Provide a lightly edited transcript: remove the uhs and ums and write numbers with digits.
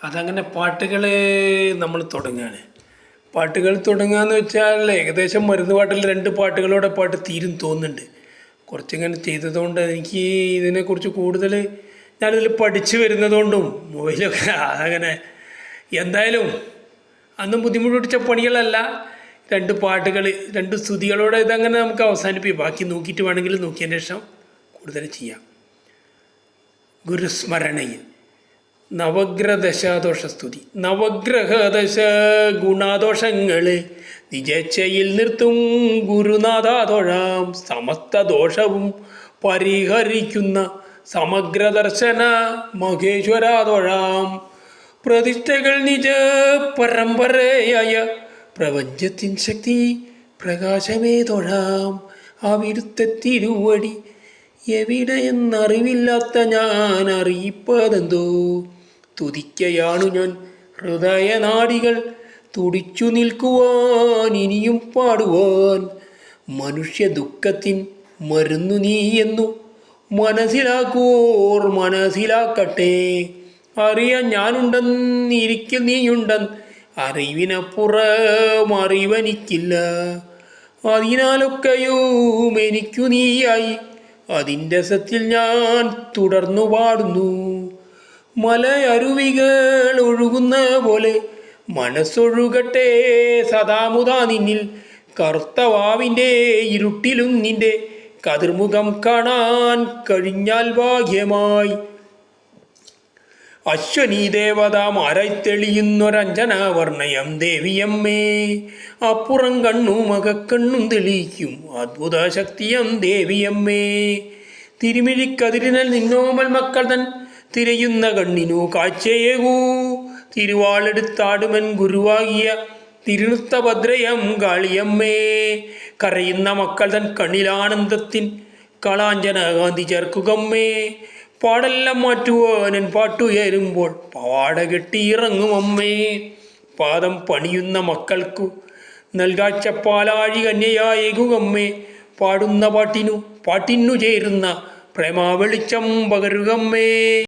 അതങ്ങനെ പാട്ടുകൾ നമ്മൾ തുടങ്ങുകയാണ്. പാട്ടുകൾ തുടങ്ങുകയെന്ന് വെച്ചാൽ ഏകദേശം മരുന്ന് പാട്ടിൽ 2 പാട്ടുകളോടെ പാട്ട് തീരും തോന്നുന്നുണ്ട്. കുറച്ചിങ്ങനെ ചെയ്തതുകൊണ്ട് എനിക്ക് ഇതിനെക്കുറിച്ച് കൂടുതൽ ഞാനിതിൽ പഠിച്ചു വരുന്നതുകൊണ്ടും മൊബൈലൊക്കെ അതങ്ങനെ എന്തായാലും അന്നും ബുദ്ധിമുട്ട് പിടിച്ച പണികളല്ല. 2 പാട്ടുകൾ 2 സ്തുതികളോടെ ഇതങ്ങനെ നമുക്ക് അവസാനിപ്പിക്കും. ബാക്കി നോക്കിയിട്ട് വേണമെങ്കിൽ നോക്കിയതിന് ശേഷം കൂടുതൽ ചെയ്യാം. ഗുരുസ്മരണയിൽ നവഗ്രഹദശാദോഷസ്തുതി. നവഗ്രഹദശ ഗുണദോഷങ്ങൾ നിജച്ചയിൽ നിർത്തും ഗുരുനാഥാതൊഴാം. സമസ്ത ദോഷവും പരിഹരിക്കുന്ന സമഗ്രദർശന മഹേശ്വരാതൊഴാം. പ്രതിഷ്ഠകൾ നിജ പരമ്പരയായ പ്രപഞ്ചത്തിൻ ശക്തി പ്രകാശമേ തൊഴാം. അവിടുത്തെ തിരുവടി എവിടെയെന്നറിവില്ലാത്ത ഞാൻ അറിയിപ്പതെന്തോ. തുതിക്കയാണു ഞാൻ ഹൃദയനാടികൾ തുടിച്ചു നിൽക്കുവാൻ ഇനിയും പാടുവാൻ. മനുഷ്യ ദുഃഖത്തിൻ മരുന്നു നീ എന്നു മനസ്സിലാക്കുവോർ മനസ്സിലാക്കട്ടെ. അറിയാൻ ഞാനുണ്ടെന്നിരിക്കൽ നീയുണ്ടെന്ന് അറിവിനപ്പുറം അറിവെനിക്കില്ല. അതിനാലൊക്കെയും എനിക്കു നീയായി അതിൻ്റെ സത്തിൽ ഞാൻ തുടർന്നു പാടുന്നു. മലയരുവികൾ ഒഴുകുന്ന പോലെ മനസ്സൊഴുകട്ടെ സദാമുദാ നിന്നിൽ. കറുത്ത വാവിൻ്റെ ഇരുട്ടിലും നിന്റെ കതിർമുഖം കാണാൻ കഴിഞ്ഞാൽ ഭാഗ്യമായി. അശ്വനീ ദേവതാമാരായി തെളിയുന്നൊരഞ്ജനാവർണ്ണയം ദേവിയമ്മേ. അപ്പുറം കണ്ണും അകക്കണ്ണും തെളിയിക്കും അദ്ഭുത ശക്തിയം ദേവിയമ്മേ. തിരുമിഴിക്കതിരിനൽ നിന്നോമൽ മക്കൾ തൻ തിരയുന്ന കണ്ണിനു കാഴ്ചയേകൂ. തിരുവാളെടുത്താടുമൻ ഗുരുവാകിയ തിരുനൃത്തഭദ്രയം കാളിയമ്മേ. കരയുന്ന മക്കൾ തൻ കണ്ണിലാനന്ദത്തിൻ കളാഞ്ജന കാന്തി ചേർക്കുകമ്മേ. പാടെല്ലാം മാറ്റുവാനൻ പാട്ടുയരുമ്പോൾ പാവാട കെട്ടിയിറങ്ങും അമ്മേ. പാദം പണിയുന്ന മക്കൾക്കു നൽകാച്ച പാലാഴി കന്യയായേകുകമ്മേ. പാടുന്ന പാട്ടിനു ചേരുന്ന പ്രേമ വെളിച്ചം പകരുകമ്മേ.